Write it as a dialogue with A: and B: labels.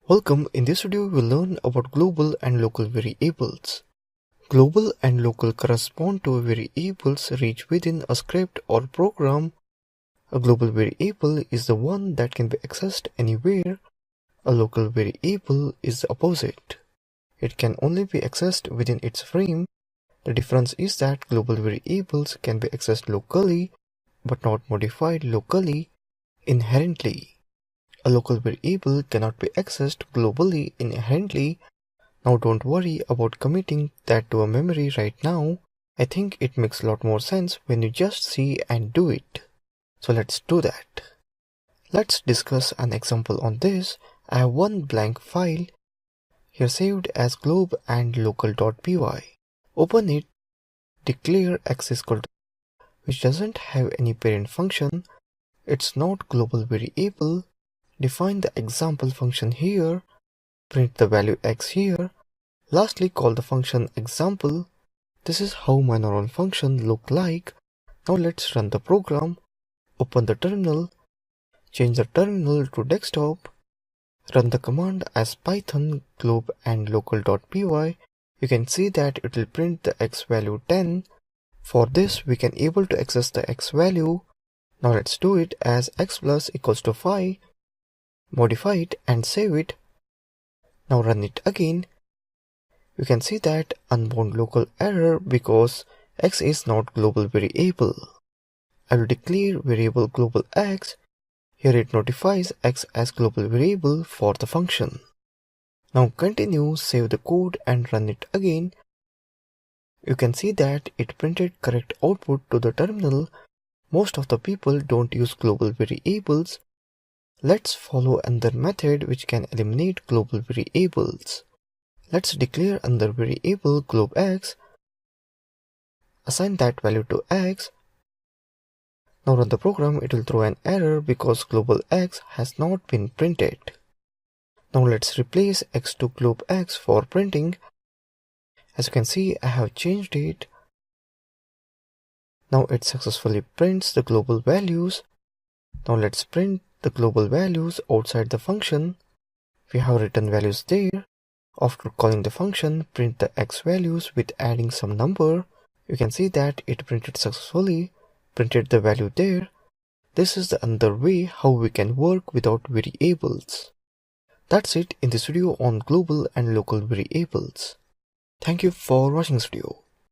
A: Welcome. In this video, we'll learn about global and local variables. Global and local correspond to variables reached within a script or program. A global variable is the one that can be accessed anywhere. A local variable is the opposite. It can only be accessed within its frame. The difference is that global variables can be accessed locally, but not modified locally inherently. A local variable cannot be accessed globally inherently. Now don't worry about committing that to a memory right now. I think it makes a lot more sense when you just see and do it. So let's do that. Let's discuss an example on this. I have one blank file here saved as globe and local.py. Open it, declare x is equal to, which doesn't have any parent function. It's not global variable. Define the example function here, print the value x here. Lastly, call the function example. This is how my normal function look like. Now let's run the program. Open the terminal, change the terminal to desktop, run the command as python globe and local.py. You can see that it will print the x value 10. For this, we can able to access the x value. Now let's do it as x plus equals to 5. Modify it and save it. Now run it again. You can see that unbound local error because x is not global variable. I will declare variable global x. Here it notifies x as global variable for the function. Now continue, save the code and run it again. You can see that it printed correct output to the terminal. Most of the people don't use global variables. Let's follow another method which can eliminate global variables. Let's declare another variable globe x. Assign that value to x. Now run the program. It will throw an error because global x has not been printed. Now let's replace x to globe x for printing. As you can see, I have changed it. Now it successfully prints the global values. Now let's print the global values outside the function. We have written values there. After calling the function, print the x values with adding some number. You can see that it printed successfully, printed the value there. This is the another way how we can work without variables. That's it in this video on global and local variables. Thank you for watching this video.